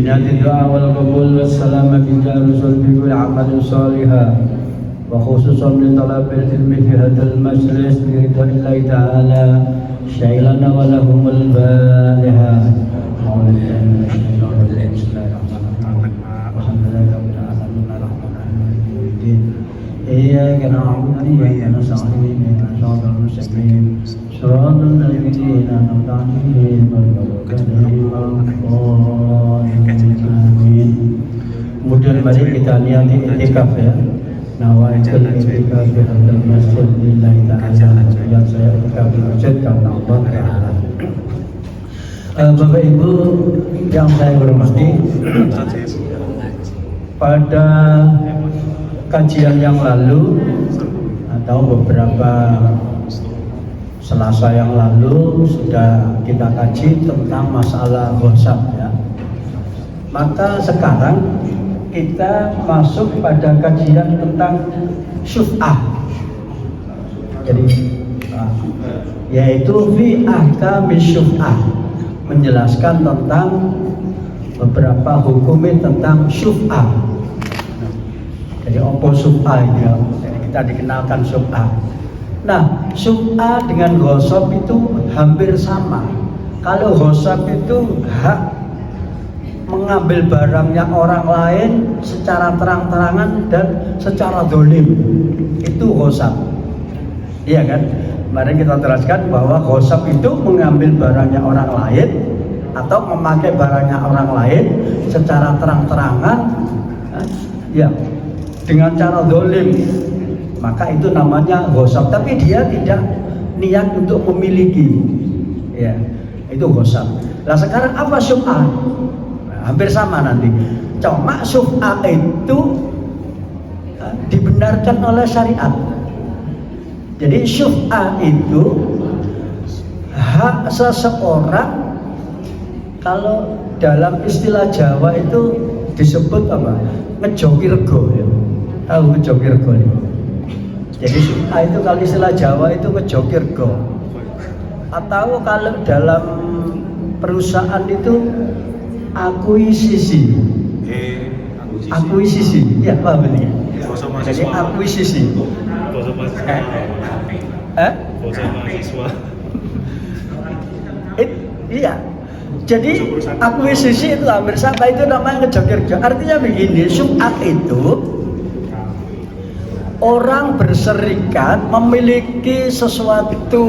بنيات الدعاء والقبول والسلام بك الرسل بكل عمل صالحا وخصوصا لطلب العلم في هذا المجلس برضا الله تعالى شيئا ولهم الفاتحة. إياك نعبد وإياك نستعين اهدنا الصراط المستقيم صراط الذين أنعمت عليهم غير المغضوب عليهم آمين. Kemudian mari kita niati i'tikaf ya. Nawaitul i'tikaf di hadal masjid lillahi ta'ala. Yang saya i'tikaf di masjid karena Allah Ta'ala. Bapak Ibu yang saya hormati, pada kajian yang lalu atau beberapa Selasa yang lalu sudah kita kaji tentang masalah ghosab ya. Maka sekarang kita masuk pada kajian tentang syuf'ah. Jadi yaitu fi ahkami syuf'ah, menjelaskan tentang beberapa hukum tentang syuf'ah. Jadi apa syuf'ah itu ya? Jadi kita dikenalkan syuf'ah. Nah, syuf'ah dengan ghosab itu hampir sama. Kalau ghosab itu hak mengambil barangnya orang lain secara terang-terangan dan secara dolim, itu ghosab. Iya kan? Mari kita jelaskan bahwa ghosab itu mengambil barangnya orang lain atau memakai barangnya orang lain secara terang-terangan, ya, dengan cara dolim, maka itu namanya ghosab. Tapi dia tidak niat untuk memiliki, ya, itu ghosab. Nah sekarang apa syuf'ah? Hampir sama nanti. Cuma syuf'ah itu dibenarkan oleh syariat. Jadi syuf'ah itu hak seseorang, kalau dalam istilah Jawa itu disebut apa? Ngejokirgo ya. Tahu ngejokirgo ya? Jadi syuf'ah itu kalau istilah Jawa itu ngejokirgo. Atau kalau dalam perusahaan itu akuisisi. Akuisisi, ya paham ini. Jadi akuisisi. Iya. Jadi akuisisi itu hampir sama, itu namanya ngejokir. Artinya begini, syuf'ah itu orang berserikat memiliki sesuatu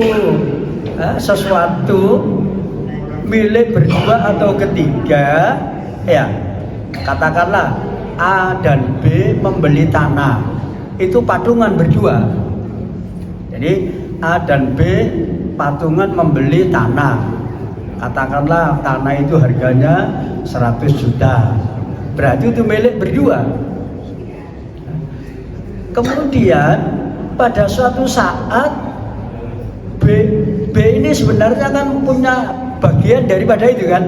milik berdua atau ketiga, ya, katakanlah A dan B membeli tanah, itu patungan berdua. Jadi A dan B patungan membeli tanah, katakanlah tanah itu harganya 100 juta, berarti itu milik berdua. Kemudian pada suatu saat B ini sebenarnya kan punya bagian daripada itu kan.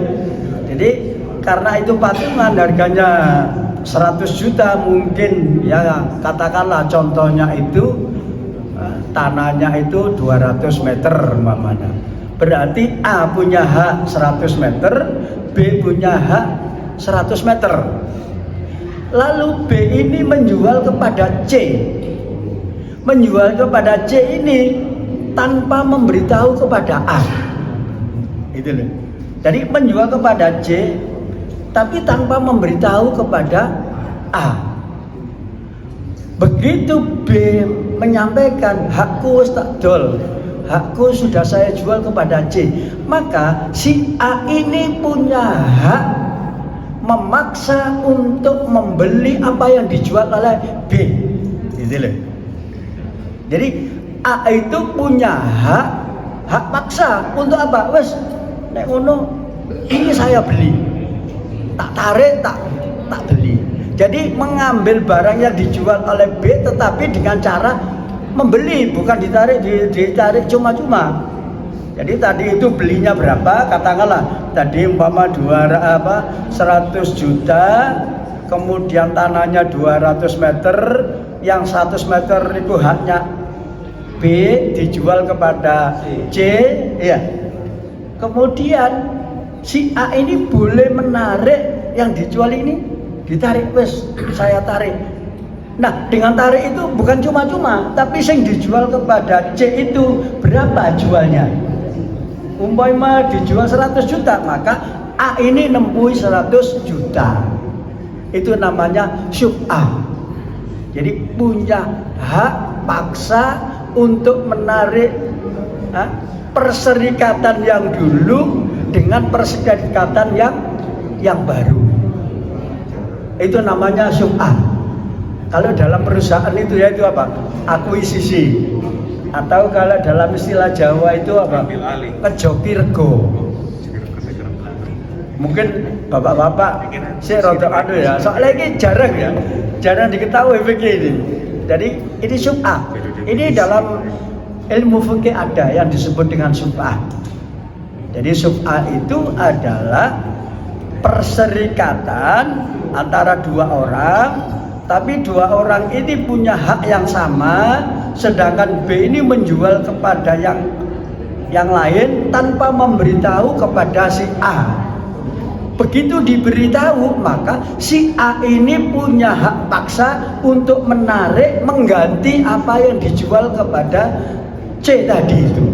Jadi karena itu patungan harganya 100 juta, mungkin ya katakanlah contohnya itu tanahnya itu 200 meter umpamanya. Berarti A punya hak 100 meter, B punya hak 100 meter. Lalu B ini menjual kepada C. Menjual kepada C ini tanpa memberitahu kepada A. Itu loh. Jadi menjual kepada C tapi tanpa memberitahu kepada A. Begitu B menyampaikan hakku tak dol, hakku sudah saya jual kepada C, maka si A ini punya hak memaksa untuk membeli apa yang dijual oleh B. Gitu loh. Jadi A itu punya hak paksa untuk apa? Wes nek ngono ini saya beli, tak tarik, tak beli. Jadi mengambil barang yang dijual oleh B tetapi dengan cara membeli, bukan ditarik cuma-cuma. Jadi tadi itu belinya berapa? Katakanlah tadi umpama 100 juta, kemudian tanahnya 200 meter, yang 100 meter itu haknya B, dijual kepada C, ya. Kemudian si A ini boleh menarik yang dijual ini ditarik, wes saya tarik. Nah, dengan tarik itu bukan cuma-cuma, tapi yang dijual kepada C itu berapa jualnya? Umpama dijual 100 juta, maka A ini nempuhi 100 juta. Itu namanya syubhah. Jadi punya hak paksa untuk menarik perserikatan yang dulu dengan perserikatan yang baru. Itu namanya syubhah. Kalau dalam perusahaan itu ya itu apa? Akuisisi. Atau kalau dalam istilah Jawa itu apa? Kejopirgo. Mungkin bapak-bapak saya rada anu ya. Soalnya ini jarang diketahui begini. Jadi ini syubhah. Ini dalam ilmu fikih ada yang disebut dengan syubhah. Jadi syubhah itu adalah perserikatan antara dua orang, tapi dua orang ini punya hak yang sama, sedangkan B ini menjual kepada yang lain tanpa memberitahu kepada si A. Begitu diberitahu, maka si A ini punya hak paksa untuk menarik, mengganti apa yang dijual kepada C tadi itu.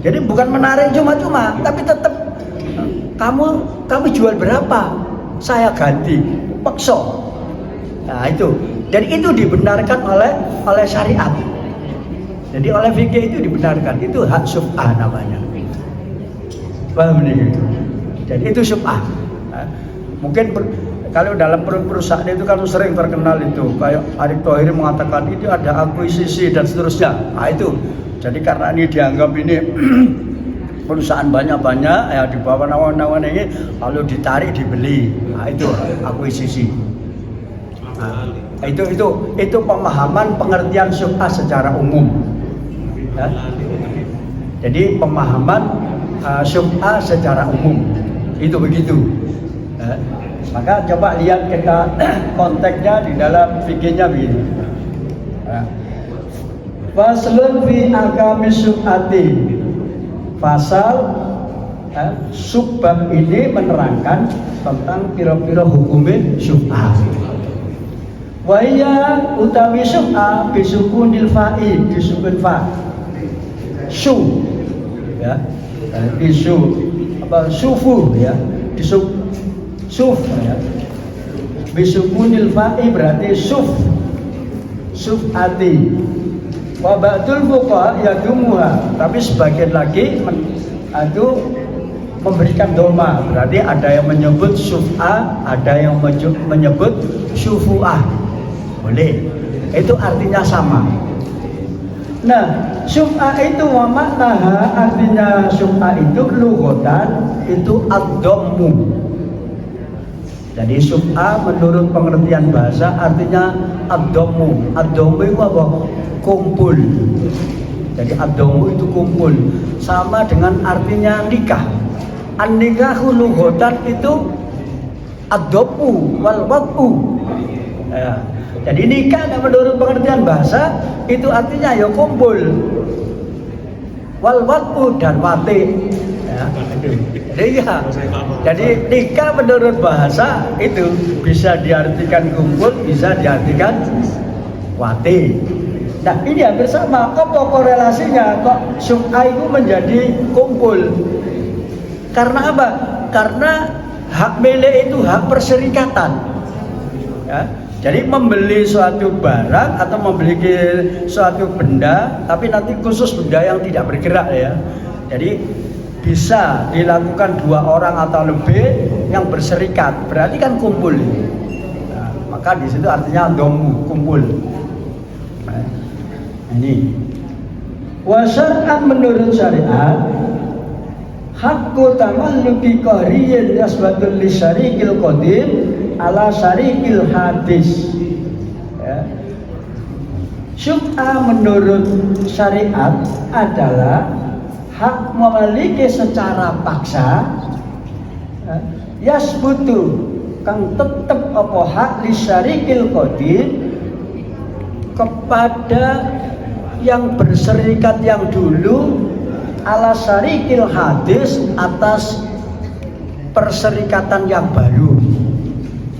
Jadi bukan menarik cuma-cuma, tapi tetap kamu jual berapa? Saya ganti, paksa. Nah itu, dan itu dibenarkan oleh syariat. Jadi oleh fikih itu dibenarkan, itu hak syubhah namanya. Paham nih? Jadi itu syubhah. Nah, mungkin kalau dalam perusahaan itu kan sering terkenal itu, kayak Erick Thohir mengatakan itu ada akuisisi dan seterusnya. Nah itu, jadi karena ini dianggap ini perusahaan banyak-banyak ya di bawah naungan ini, lalu ditarik dibeli. Nah itu akuisisi. Nah, itu pemahaman pengertian syubhah secara umum. Ya. Jadi pemahaman syubhah secara umum itu begitu. Ya. Maka coba lihat kita konteksnya di dalam fikihnya begini. Ya. Faslun fi ahkami syubhati. Pasal subbab ini menerangkan tentang pira-pira hukumin syubhah. Waya utawi syubhah bisukunil fa'i, disukun fa. Su ya. Isu apa sufu ya. Suf ya. Bisukunil fa'i berarti sufati. Wa ba'dul fuqaha yadumuha, tapi sebagian lagi itu memberikan doma, berarti ada yang menyebut syuf'ah, ada yang menyebut syufu'ah. Boleh. Itu artinya sama. Nah, syuf'ah itu wa maknaha, artinya syuf'ah itu lughatan itu ad-dhammu. Jadi syuf'ah menurut pengertian bahasa artinya ad-dhammu. Ad-dhammu itu apa? Kumpul. Jadi ad-dhammu itu kumpul. Sama dengan artinya nikah. An-nikahu lughatan itu ad-dhammu wal wad'u. Ya. Jadi nikah menurut pengertian bahasa itu artinya ya kumpul. Wal wad'u dan wati. Ya. Jadi nikah menurut bahasa itu bisa diartikan kumpul, bisa diartikan wati. Nah ini hampir sama, apa korelasinya kok syubhah itu menjadi kumpul? Karena apa? Karena hak milik itu hak perserikatan ya. Jadi membeli suatu barang atau memiliki suatu benda, tapi nanti khusus benda yang tidak bergerak ya. Jadi bisa dilakukan dua orang atau lebih yang berserikat, berarti kan kumpul. Nah, maka di situ artinya domu, kumpul. Nah, ini wasyar'an menurut syariat hakku tamalluki qahriyin yasbatul li syarikil qadim ala syarikil hadis ya. Syubhah menurut syariat adalah hak memiliki secara paksa ya, yasbutu kang tetep apa hak li syarikil qadim kepada yang berserikat yang dulu ala syarikil hadis atas perserikatan yang baru.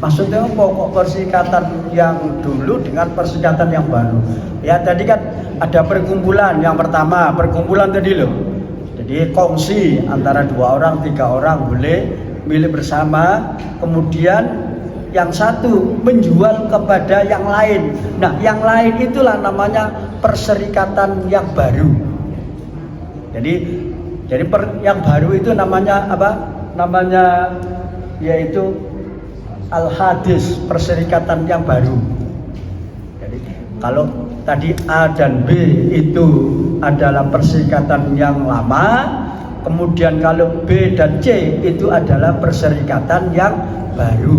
Maksudnya apa kok perserikatan yang dulu dengan perserikatan yang baru? Ya tadi kan ada perkumpulan yang pertama, perkumpulan tadi loh. Jadi kongsi antara 2 orang, 3 orang boleh milik bersama. Kemudian yang satu menjual kepada yang lain. Nah, yang lain itulah namanya perserikatan yang baru. Jadi yang baru itu namanya apa? Namanya yaitu al-hadis, perserikatan yang baru. Jadi kalau tadi A dan B itu adalah perserikatan yang lama, kemudian kalau B dan C itu adalah perserikatan yang baru.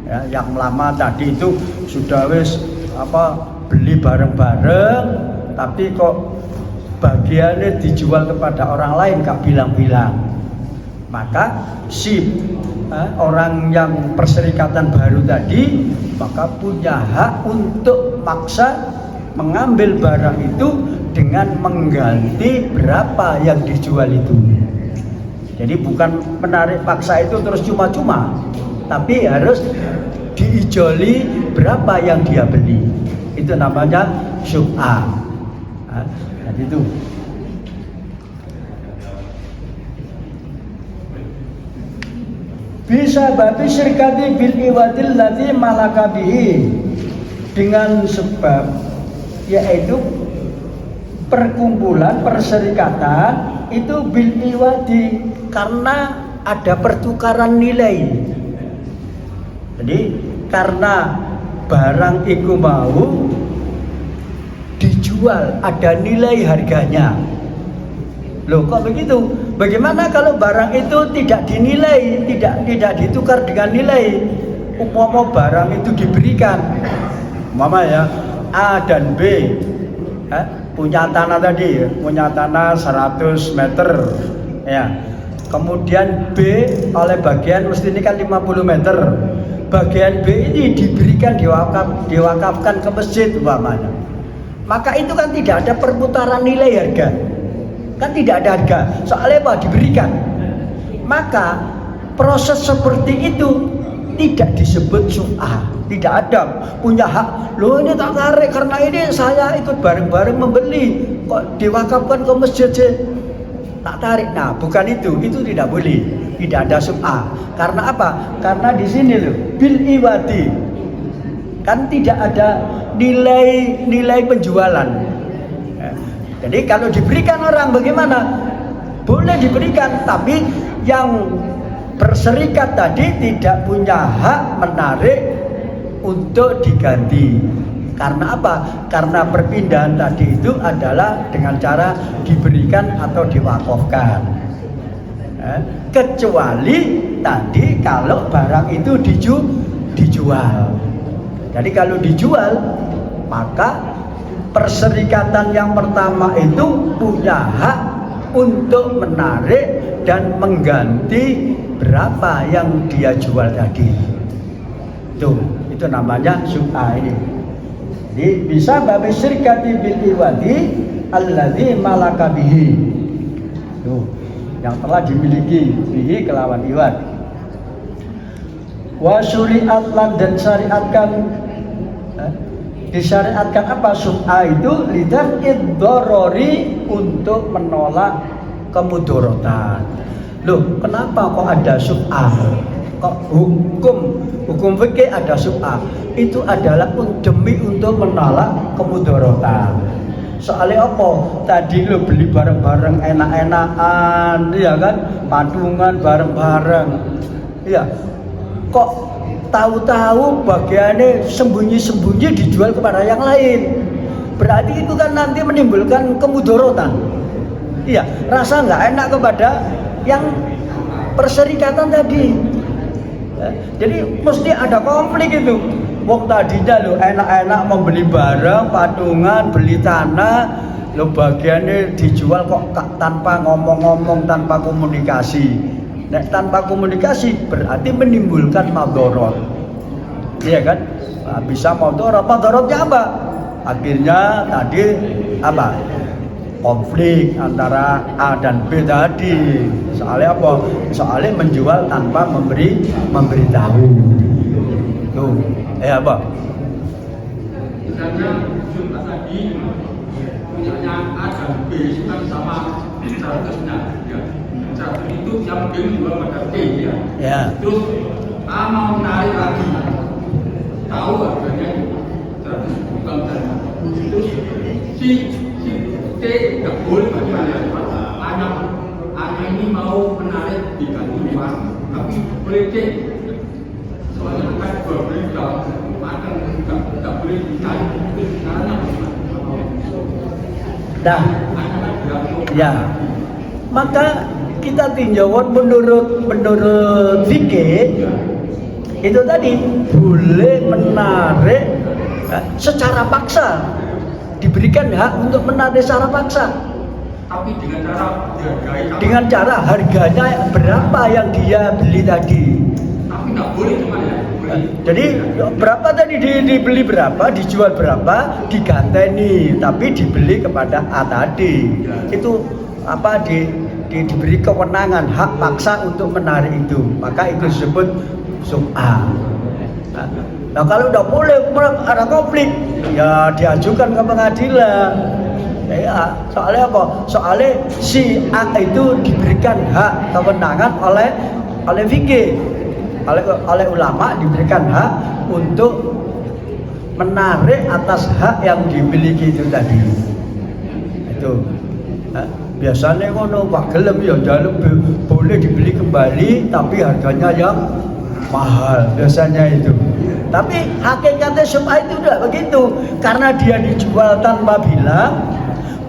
Ya, yang lama tadi itu sudah beli bareng-bareng, tapi kok bagiannya dijual kepada orang lain gak bilang-bilang. Maka si orang yang perserikatan baru tadi maka punya hak untuk maksa mengambil barang itu dengan mengganti berapa yang dijual itu. Jadi bukan menarik paksa itu terus cuma-cuma, tapi harus diijoli berapa yang dia beli. Itu namanya syub'ah. Jadi itu. Bisa babi syirkati bil iwadil ladzi malaka bihi, dengan sebab yaitu perkumpulan perserikatan itu bil iwadi karena ada pertukaran nilai. Jadi karena barang itu mau dijual ada nilai harganya. Loh kok begitu? Bagaimana kalau barang itu tidak dinilai, tidak ditukar dengan nilai? Umpama barang itu diberikan, umpama ya A dan B punya tanah tadi, punya tanah 100 meter ya. Kemudian B oleh bagian mesti ini kan 50 meter. Bagian B ini diberikan diwakafkan ke masjid umpamanya. Maka itu kan tidak ada perputaran nilai harga. Kan tidak ada harga, soalnya apa? Diberikan. Maka proses seperti itu tidak disebut syub'ah. Tidak ada punya hak. Loh ini tak tarik karena ini saya ikut bareng-bareng membeli, kok diwakafkan ke masjid sih? Tak tarik. Nah, bukan itu tidak boleh. Tidak ada syub'ah. Karena apa? Karena di sini loh, bil iwadi. Kan tidak ada nilai penjualan. Jadi kalau diberikan orang bagaimana? Boleh diberikan, tapi yang berserikat tadi tidak punya hak menarik untuk diganti. Karena apa? Karena perpindahan tadi itu adalah dengan cara diberikan atau diwakafkan. Kecuali tadi kalau barang itu dijual. Jadi kalau dijual, maka perserikatan yang pertama itu punya hak untuk menarik dan mengganti berapa yang dia jual tadi. Itu namanya syub'ah ini. Jadi bisa babi syirkati bil iwadi alladzi malaka bihi. Tuh, yang telah dimiliki bihi kelawan iwad. Wa syuri'at lan dan syariatkan disyariatkan apa? Syub'ah itu lidaf'id dharari, untuk menolak kemudorotan. Loh, kenapa kok ada syub'ah? Kok hukum fikih ada syub'ah? Itu adalah demi untuk menolak kemudorotan. Soalnya apa? Tadi lo beli bareng-bareng enak-enakan, ya kan? Patungan bareng-bareng. Iya. Kok tahu-tahu bagiannya sembunyi-sembunyi dijual kepada yang lain? Berarti itu kan nanti menimbulkan kemudorotan. Iya, rasa nggak enak kepada yang perserikatan tadi. Jadi mesti ada konflik itu. Wong tadinya lo enak-enak membeli barang, patungan, beli tanah, lo bagiannya dijual kok tanpa ngomong-ngomong, tanpa komunikasi. Nek tanpa komunikasi berarti menimbulkan madorot. Iya kan? Nah, bisa madorot. Madorotnya apa? Akhirnya tadi apa? Konflik antara A dan B tadi. Soalnya apa? Soalnya menjual tanpa memberitahu. Tuh, apa? Misalnya Jumat tadi punyanya A dan B itu kan sama 100-nya ya. 100 itu yang B juga pada B ya. Ya. Terus A mau narik lagi, tahu harganya 100 bukan sana. Terus si T nggak boleh bagaimana? A ini mau menarik diganti uang, tapi boleh C. Soalnya kan berbeda, akan nggak boleh ditarik karena Nah, ya, maka kita tinjauan menurut fikih itu tadi boleh menarik secara paksa, diberikan hak untuk menarik secara paksa. Tapi dengan cara harganya berapa yang dia beli tadi. Tapi nggak boleh gimana ya? Jadi berapa tadi dibeli berapa, dijual berapa, diganteni, tapi dibeli kepada A tadi. Itu apa diberi kewenangan hak paksa untuk menarik itu. Maka itu disebut sum'ah. Nah kalau udah boleh ada konflik, ya diajukan ke pengadilan. Ya, soalnya apa? Soalnya si A itu diberikan hak kewenangan oleh fikih, oleh ulama diberikan hak untuk menarik atas hak yang dimiliki itu tadi. Itu biasanya ngono Pak gelem ya jaluk boleh dibeli kembali tapi harganya yang mahal biasanya itu. Tapi hakikatnya sum'ah itu tidak begitu, karena dia dijual tanpa bilang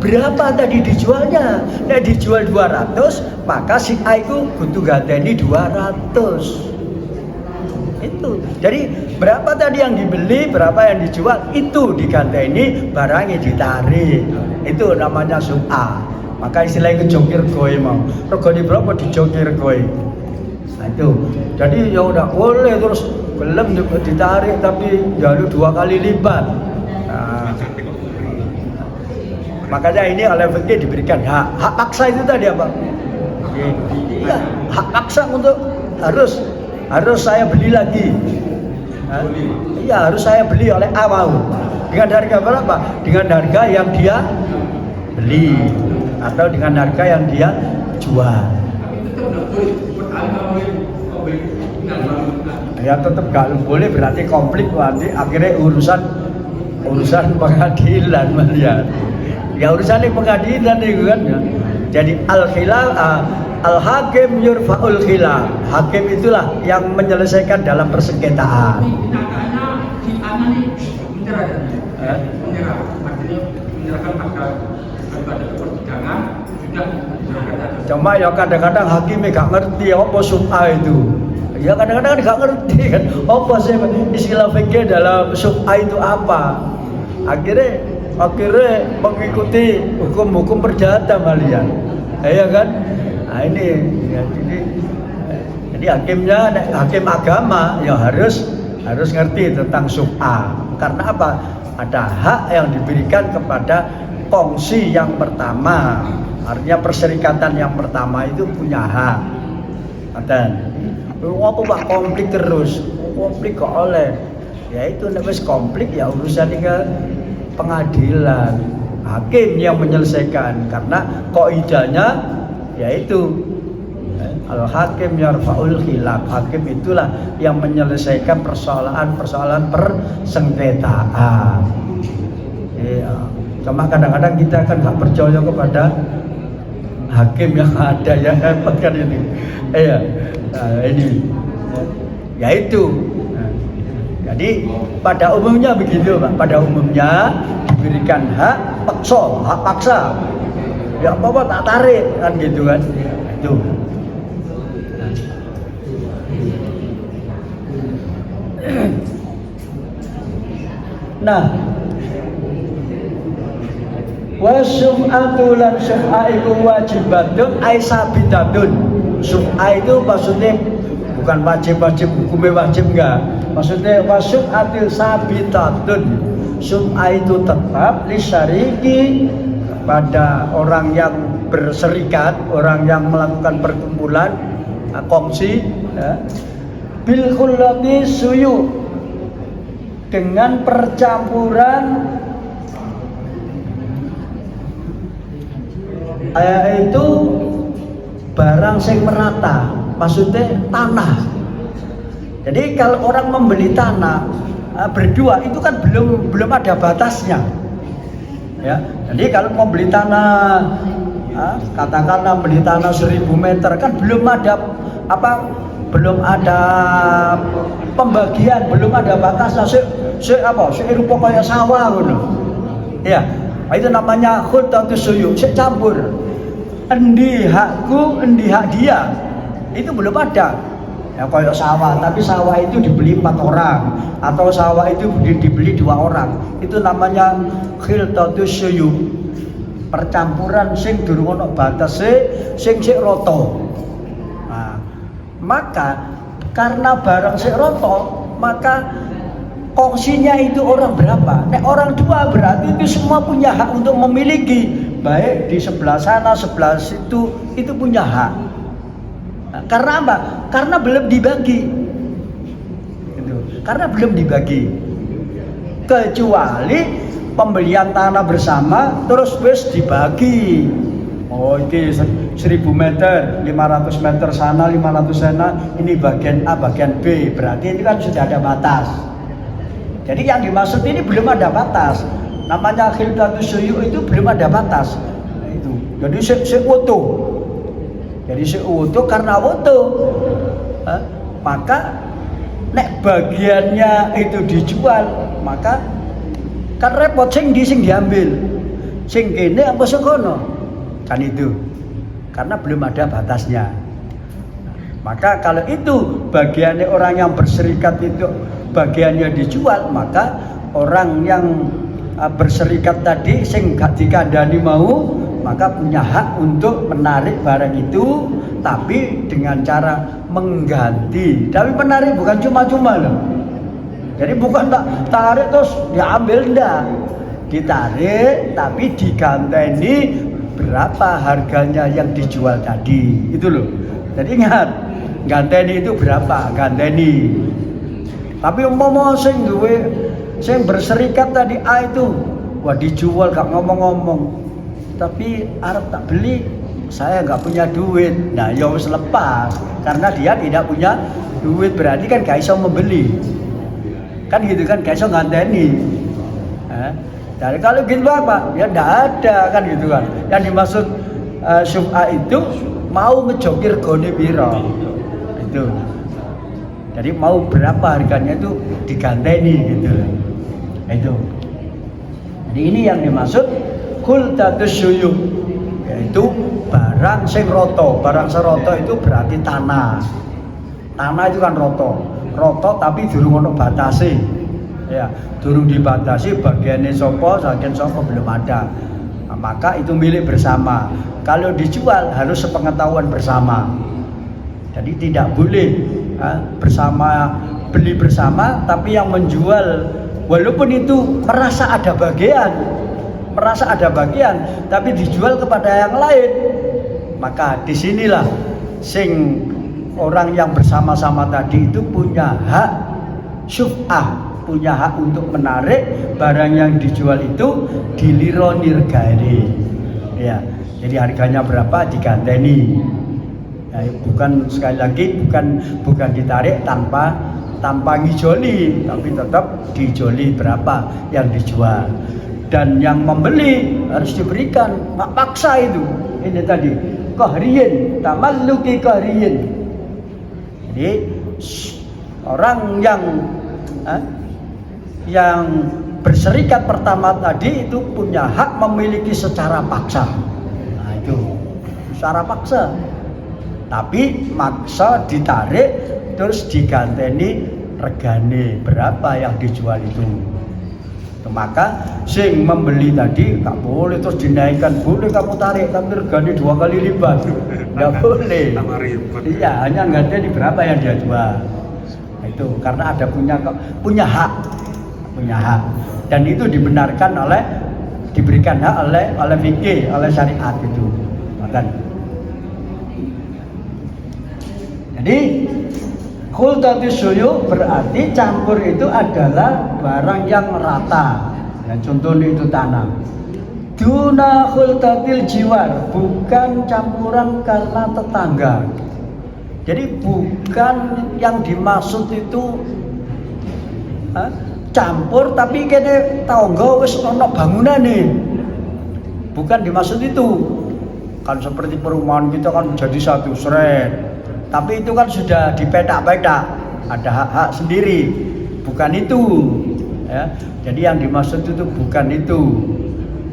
berapa tadi dijualnya. Nah dijual 200, maka si A itu kudu ganteni 200. Itu. Jadi berapa tadi yang dibeli, berapa yang dijual, itu diganteni, barangnya ditarik. Itu namanya sum'ah. Maka istilahnya jokir kowe mau. Regane berapa dijokir kowe. Nah itu. Jadi ya udah boleh terus belum ditarik tapi jalur 2 kali lipat. Nah, makanya ini oleh fikih diberikan hak paksa itu tadi apa? Iya, hak paksa untuk harus saya beli lagi. Iya, harus saya beli oleh A mau. Dengan harga berapa? Dengan harga yang dia beli atau dengan harga yang dia jual. Ya tetap gak boleh, berarti konflik nanti akhirnya urusan pengadilan melihat. Ya urusan pengadilan itu kan ya. Jadi al-hakim yurfa'ul khilaf. Hakim itulah yang menyelesaikan dalam persengketaan. Nyatanya si Ana nih menyerah ya? Menyerah, artinya menyerahkan pada persidangan sudah diserahkan. Cuma ya kadang-kadang hakimnya gak ngerti apa sum'ah itu. Ya kadang-kadang gak ngerti kan apa sih istilah fikih dalam sum'ah itu apa. Akhirnya mengikuti hukum-hukum perdata malian, ya kan? Nah ini, ya, jadi hakim agama ya harus ngerti tentang sum'ah. Karena apa? Ada hak yang diberikan kepada kongsi yang pertama, artinya perserikatan yang pertama itu punya hak. Dan apa Pak konflik terus? Konflik kok oleh? Ya itu wis konflik ya urusan ke pengadilan, hakim yang menyelesaikan, karena kaidahnya yaitu al-hakim yarfa'ul khilaf. Hakim itulah yang menyelesaikan persoalan persengketaan. Ya. Cuma kadang-kadang kita kan nggak percaya kepada hakim yang ada, ya hebat kan ini. Iya. Nah, ini yaitu. Jadi pada umumnya begitu Pak. Pada umumnya diberikan hak paksa. Ya apa tak tarik kan gitu kan. Itu. Nah, wasum'atu lan sum'ah iku wajibatun ai sabitatun. Sum'ah itu maksudnya bukan wajib hukumnya wajib enggak. Maksudnya wasum'atil sabitatun. Sum'ah itu tetap lisyariki pada orang yang berserikat, orang yang melakukan perkumpulan kongsi ya. Bil khullati suyu dengan percampuran itu barang sing merata, maksudnya tanah. Jadi kalau orang membeli tanah berdua itu kan belum ada batasnya. Ya, jadi kalau mau beli tanah, katakanlah beli tanah 1000 meter kan belum ada pembagian, belum ada batasnya. Rupa kayak sawah gitu. Ya, itu namanya khultatus suyuk, campur. Endi hakku, endi hak dia. Itu belum ada. Ya kayak sawah, tapi sawah itu dibeli 4 orang atau sawah itu dibeli 2 orang. Itu namanya khiltatus suyuk. Percampuran sing durung ono batase, sing sik rata. Nah, maka karena barang sik rata, maka kongsinya itu orang berapa? Nek orang 2 berarti itu semua punya hak untuk memiliki, baik di sebelah sana, sebelah situ, itu punya hak. Nah, karena apa? Karena belum dibagi. Gitu. Karena belum dibagi. Kecuali pembelian tanah bersama terus wis dibagi. Oh, ini 1000 meter, 500 meter sana, 500 sana, ini bagian A, bagian B. Berarti ini kan sudah ada batas. Jadi yang dimaksud ini belum ada batas. Namanya khiltatus suyuk itu belum ada batas. Nah, itu. Jadi seutuh. Jadi seutuh karena utuh. Maka nek bagiannya itu dijual, maka kan repot sing diambil. Sing kene apa sekono? Kan itu. Karena belum ada batasnya. Maka kalau itu bagiannya orang yang berserikat itu bagiannya dijual, maka orang yang berserikat tadi sing gak dikandani mau, maka punya hak untuk menarik barang itu, tapi dengan cara mengganti. Tapi menarik bukan cuma-cuma loh. Jadi bukan tak tarik terus diambil, enggak. Ditarik tapi diganteni berapa harganya yang dijual tadi. Itu loh. Jadi ingat, ganteni itu berapa? Ganteni. Tapi umpama sing berserikat tadi A itu, wah dijual gak ngomong-ngomong. Tapi Arab tak beli, saya nggak punya duit. Nah, ya wis lepas, karena dia tidak punya duit, berarti kan gak iso membeli. Kan gitu kan, gak iso nganteni. Jadi kalau gitu apa? Ya ndak ada kan gitu kan. Yang dimaksud syubha itu mau ngejokir gone piro. Itu. Jadi mau berapa harganya itu diganteni gitu. Itu. Jadi ini yang dimaksud khultatus suyuk, yaitu barang sing roto. Barang seroto itu berarti tanah. Tanah itu kan roto tapi durung ono batase. Ya, durung dibatasi bagiannya sopo, bagian sopo belum ada. Nah, maka itu milik bersama. Kalau dijual harus sepengetahuan bersama. Jadi tidak boleh bersama, beli bersama, tapi yang menjual walaupun itu merasa ada bagian, tapi dijual kepada yang lain, maka disinilah sing orang yang bersama-sama tadi itu punya hak syubhah, punya hak untuk menarik barang yang dijual itu dilironi regane. Ya, jadi harganya berapa diganteni. Ya, bukan sekali lagi bukan ditarik tanpa ngijoli, tapi tetap dijoli berapa yang dijual. Dan yang membeli harus diberikan, nggak paksa itu. Ini tadi kahriyin, tamalluki kahriyin. Jadi orang yang berserikat pertama tadi itu punya hak memiliki secara paksa. Nah itu secara paksa. Tapi maksa ditarik terus diganteni regane berapa yang dijual itu. Maka sing membeli tadi tak boleh terus dinaikkan, boleh kamu tarik tapi regane 2 kali lipat, nggak boleh. Iya, hanya nganteni berapa yang dia jual. Itu karena ada punya hak, dan itu dibenarkan diberikan hak oleh fikih, oleh syariat itu. Maka jadi Khultatis suyu berarti campur itu adalah barang yang rata. Ya, contohnya itu tanah. Duna khultatil jiwar, bukan campuran karena tetangga. Jadi bukan yang dimaksud itu campur tapi kene tangga wis ana bangunane. Bukan dimaksud itu. Kan seperti perumahan kita kan jadi satu seret. Tapi itu kan sudah dipetak-petak, ada hak-hak sendiri, bukan itu, ya. Jadi yang dimaksud itu bukan itu.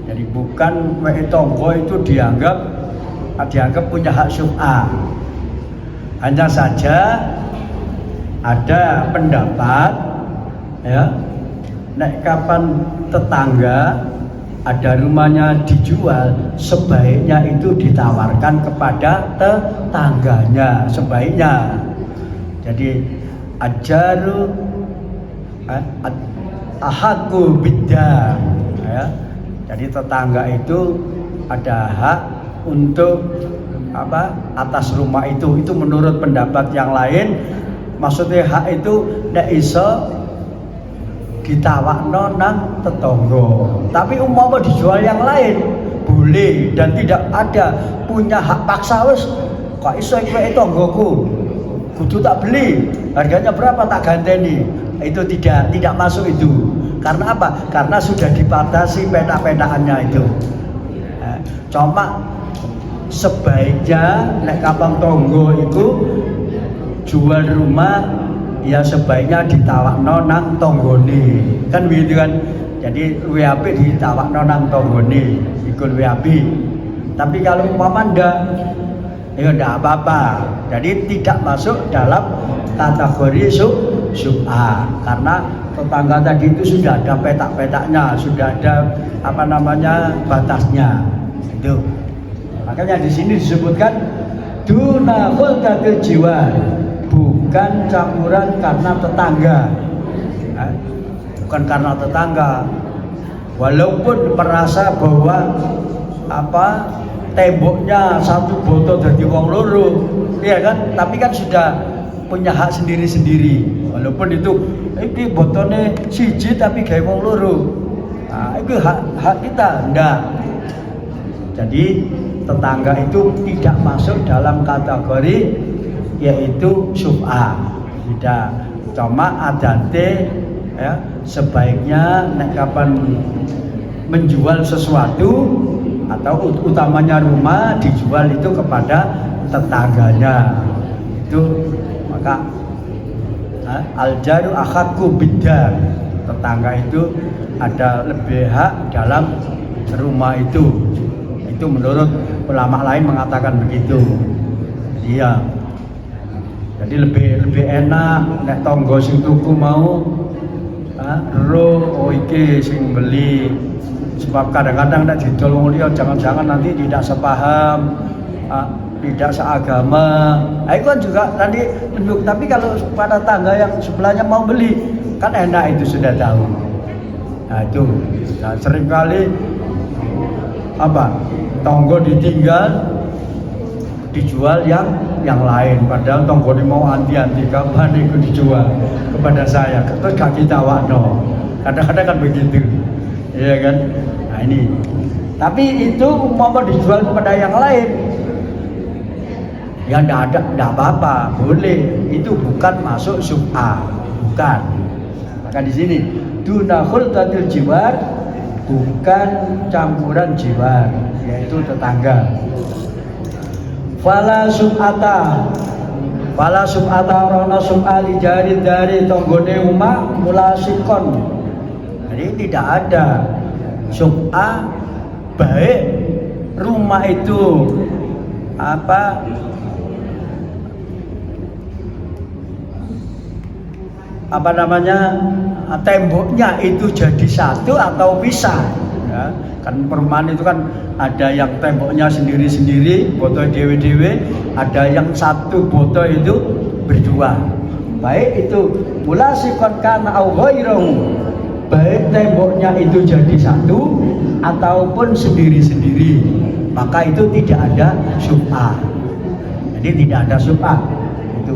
Jadi bukan tonggo itu dianggap punya hak syubha. Hanya saja ada pendapat, ya, nek kapan tetangga ada rumahnya dijual, sebaiknya itu ditawarkan kepada tetangganya, sebaiknya. Jadi ajaru ahaku bidda, ya. Jadi tetangga itu ada hak untuk atas rumah itu menurut pendapat yang lain. Maksudnya hak itu nek iso ditawakno nang tetangga. Tapi umpama dijual yang lain boleh dan tidak ada punya hak paksa wis kok iso iki tanggoku. Kudu tak beli. Harganya berapa tak ganteni. Itu tidak masuk itu. Karena apa? Karena sudah dibatasi petak-petakannya itu. Cuma sebaiknya nek kapang tangga itu jual rumah ya sebaiknya ditawakno nang tanggane. Kan begitu kan. Jadi luwih apik ditawakno nang tanggane, iku luwih apik. Tapi kalau umpama ndak ya ndak apa-apa. Jadi tidak masuk dalam kategori syubha karena tetangga tadi itu sudah ada petak-petaknya, sudah ada batasnya. Itu. Makanya di sini disebutkan duna khultatil jiwar, bukan campuran karena tetangga, bukan karena tetangga. Walaupun merasa bahwa temboknya satu botol dari wong loro, ya kan? Tapi kan sudah punya hak sendiri-sendiri. Walaupun itu botolnya siji tapi gawe wong loro, itu hak kita, enggak. Jadi tetangga itu tidak masuk dalam kategori yaitu syubha. Tidak. Cuma adate ya sebaiknya nek kapan menjual sesuatu atau utamanya rumah dijual itu kepada tetangganya. Itu maka al-jaru akhadku bidar. Tetangga itu ada lebih hak dalam rumah itu. Itu menurut ulama lain mengatakan begitu. Iya. Jadi lebih enak nek tangga sing tuku mau iki sing beli. Sebab kadang-kadang nek didol wong liya jangan-jangan nanti tidak sepaham, tidak seagama. Itu kan juga nanti menunjuk. Tapi kalau pada tangga yang sebelahnya mau beli, kan enak itu sudah tahu. Nah itu, seringkali tonggo ditinggal dijual yang lain, padahal tonggo ini mau anti kapan itu dijual kepada saya, terus gak kita wakno. Kadang-kadang kan begitu, iya kan? Nah ini, tapi itu mau dijual kepada yang lain, ya ndak apa-apa, boleh. Itu bukan masuk syubha, bukan. Maka di sini duna khultatil jiwar, bukan campuran jiwar, yaitu tetangga. Fala sub'ata rono sub'ali jari dari tonggone umah mulasikon. Jadi tidak ada sub'a baik rumah itu temboknya itu jadi satu atau pisah, ya. Kan perumahan itu kan ada yang temboknya sendiri-sendiri, botol dewe-dewe, ada yang satu botol itu berdua. Baik itu mulasikon kana au ghairahu, baik temboknya itu jadi satu ataupun sendiri-sendiri, maka itu tidak ada syubha. Jadi tidak ada syubha itu.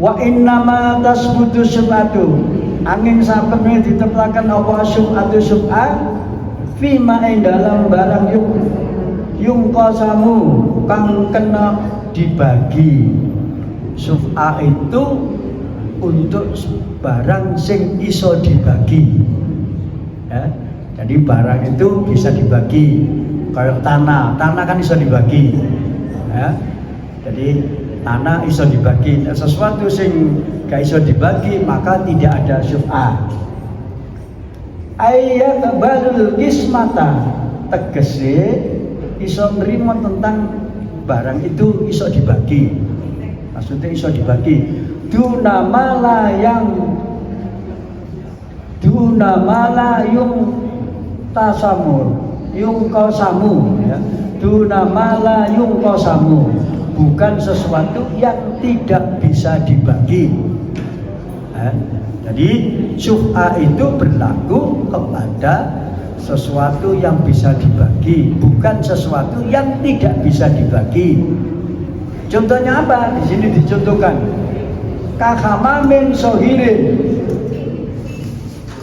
Wa innama tasbutu syub'atu angin sapene diteplaken apa syub'atu syub'ah fima ing dalam barang yung qasamu kang kena dibagi. Syub'ah itu untuk barang sing iso dibagi ya. Jadi barang itu bisa dibagi kayak tanah kan iso dibagi ya. Jadi tanah iso dibagi, sesuatu sing gak iso dibagi maka tidak ada syub'ah. Ayat balul kismata tegese iso nrimo tentang barang itu iso dibagi. Maksudnya iso dibagi duna mala yung tasamur yung kausamu ya. Duna mala yung kausamu, bukan sesuatu yang tidak bisa dibagi. Jadi syub'ah itu berlaku kepada sesuatu yang bisa dibagi, bukan sesuatu yang tidak bisa dibagi. Contohnya apa? Di sini dicontohkan. Kahamamin sohirin.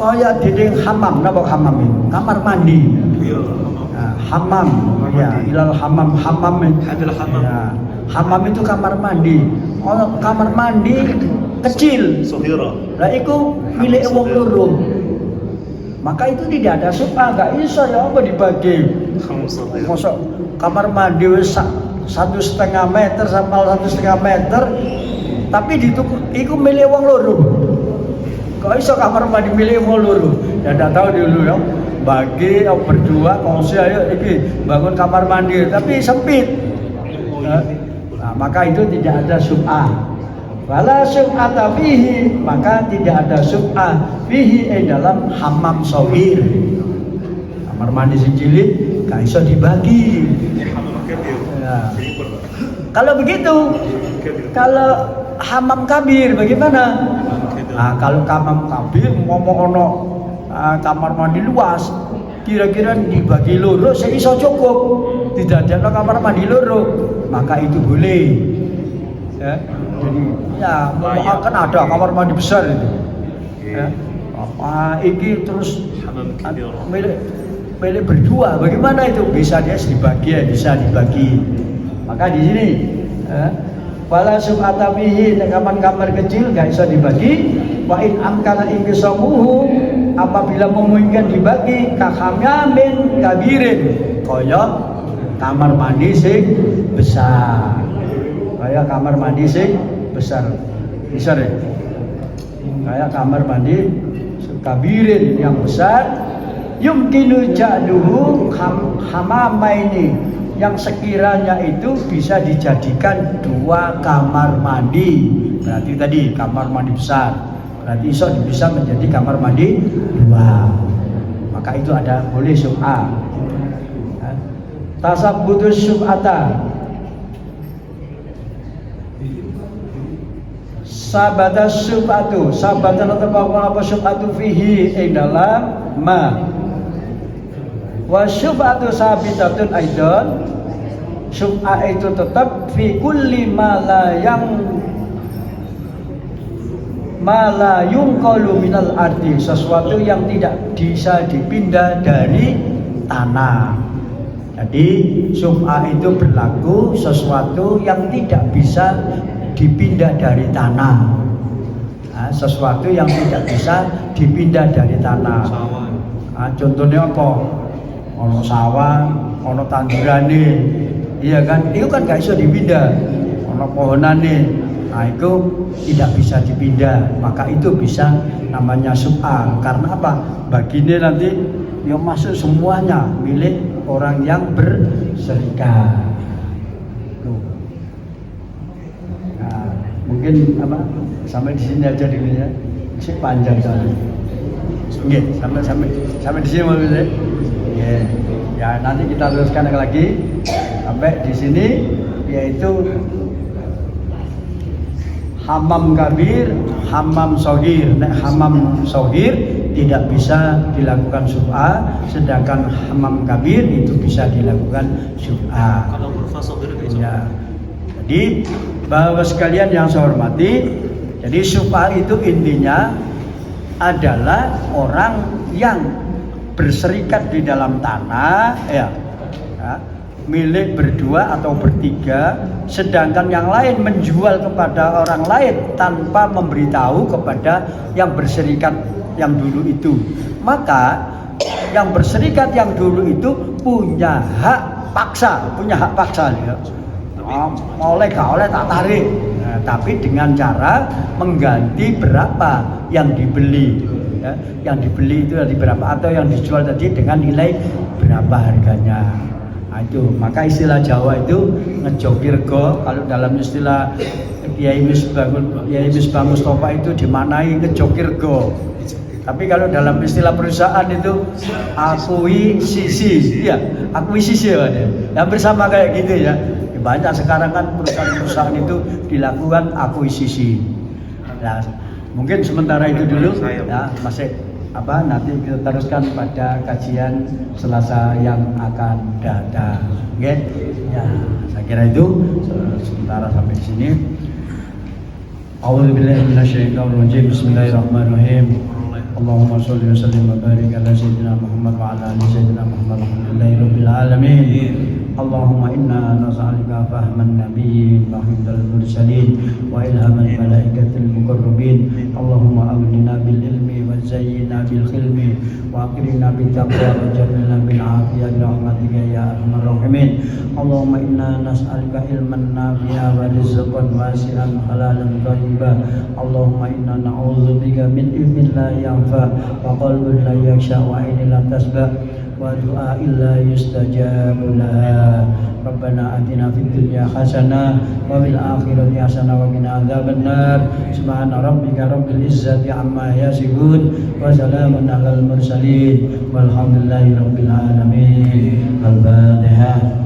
Kaya dinding hamam, napa hamam itu? Kamar mandi. Nah, hamam, ya, ilal hamam, ya, hamam itu kamar mandi. Oh, kamar mandi kecil. Lah iku milik wong loro. Maka itu tidak ada syub'ah, gak iso ya apa dibagi. Mosok kamar mandi wis 1,5 meter sampai 1,5 meter tapi iku milik wong loro. Kok iso kamar mandi milik wong loro? Ya ndak tahu dulu ya. Bagi berdua kongsi ayo iki bangun kamar mandi tapi sempit. Nah, maka itu tidak ada syub'ah. Wala syub'ata fihi, maka tidak ada syub'ah fihi dalam hammam shaghir. Kamar mandi sing cilik gak iso dibagi. Ya. Kalau begitu, kalau hammam kabir bagaimana? Nah, kalau hammam kabir ngomong ono kamar mandi luas, kira-kira dibagi loro saya iso cukup. Tidak ada kamar mandi loro, maka itu boleh. Ya. Jadi ya akan ada kamar mandi besar itu. Ya. Iki terus milik berdua, bagaimana itu? Bisa dia dibagi, bisa dibagi. Maka di sini wala syub'ata fihi, kamar kecil gak bisa dibagi. Wa in amkana inqisamuhu, apabila memungkinkan dibagi kahamamin kabirin, kaya kamar mandi sing besar. Kayak kamar mandi sing besar ya. Kayak kamar mandi kabirin yang besar. Yumkinu ja'duhu hamamaini, yang sekiranya itu bisa dijadikan 2 kamar mandi. Berarti tadi kamar mandi besar, berarti bisa menjadi kamar mandi 2. Maka itu ada boleh syub'ah. Tasabbutus syub'ata sabatas syub'atu, sabatan atau apa syub'atu fihi dalam ma wa syub'atu sabitatun aidan, syub'ah itu tetap fi kulli ma la yunqalu minal ardi, sesuatu yang tidak bisa dipindah dari tanah. Jadi syub'ah itu berlaku sesuatu yang tidak bisa dipindah dari tanah. Nah, sesuatu yang tidak bisa dipindah dari tanah. Nah, contohnya apa? Ono sawah, ono tandurane, iya kan? Itu kan gak bisa dipindah. Ono pohonane, nah itu tidak bisa dipindah. Maka itu bisa namanya syub'ah. Karena apa? Baginya nanti yang masuk semuanya milik orang yang berserikat. Nah, mungkin apa? Sampai di sini aja dulu ya. Masih panjang soalnya. Oke, sampai di sini maksudnya. Ya nanti kita teruskan lagi sampai di sini, yaitu hammam kabir, hammam shaghir. Nek hammam shaghir tidak bisa dilakukan syub'ah, sedangkan hammam kabir itu bisa dilakukan syub'ah. Ya. Jadi Bapak sekalian yang saya hormati, Jadi syuf'a itu intinya adalah orang yang berserikat di dalam tanah, ya, milik berdua atau bertiga, sedangkan yang lain menjual kepada orang lain tanpa memberitahu kepada yang berserikat yang dulu itu. Maka yang berserikat yang dulu itu punya hak paksa ya. Oleh tak tarik. Nah, tapi dengan cara mengganti berapa yang dibeli, ya. Yang dibeli itu dari berapa atau yang dijual tadi dengan nilai berapa harganya. Nah, itu maka istilah Jawa itu ngejokirgo. Kalau dalam istilah Kiai Misbah Mustafa itu dimaknai ngejokirgo. Tapi kalau dalam istilah perusahaan itu akuisisi, ya akuisisi ya, hampir sama kayak gitu ya. Banyak sekarang kan perusahaan-perusahaan itu dilakukan akuisisi. Nah, mungkin sementara itu dulu ya, masih nanti kita teruskan pada kajian Selasa yang akan datang. Oke? Ya, saya kira itu sementara sampai di sini. A'udzubillahi minasyaitonirrajim. Bismillahirrahmanirrahim. Allahumma sholli wa sallim wa barik ala sayyidina Muhammad wa ala ali sayyidina Muhammad alhamdulillahirabbil alamin. Allahumma inna nas'aluka fahman nabiyyin wa hifdzal mursalin wa ilhamal malaikatil muqarrabin. Allahumma aghnina bil ilmi wa zayyina bil khilmi wa akrimna bit taqwa wa jannibna bil afiyah bi rahmatika ya arhamar rahimin. Allahumma inna nas'aluka ilman nafi'a wa rizqan wasi'an halalan thayyiban. Allahumma inna na'udzubika min ilmin la yanfa wa qalbin la yakhsha wa 'ainin la tasba wa du'a'in la yustajabu laha. Rabbana atina fid dunya hasanah wa fil akhirati hasanah wa qina adzabannar. Subhana rabbika rabbil izzati amma yasifun wa salamun alal mursalin walhamdulillahi rabbil alamin. Al-Fatihah.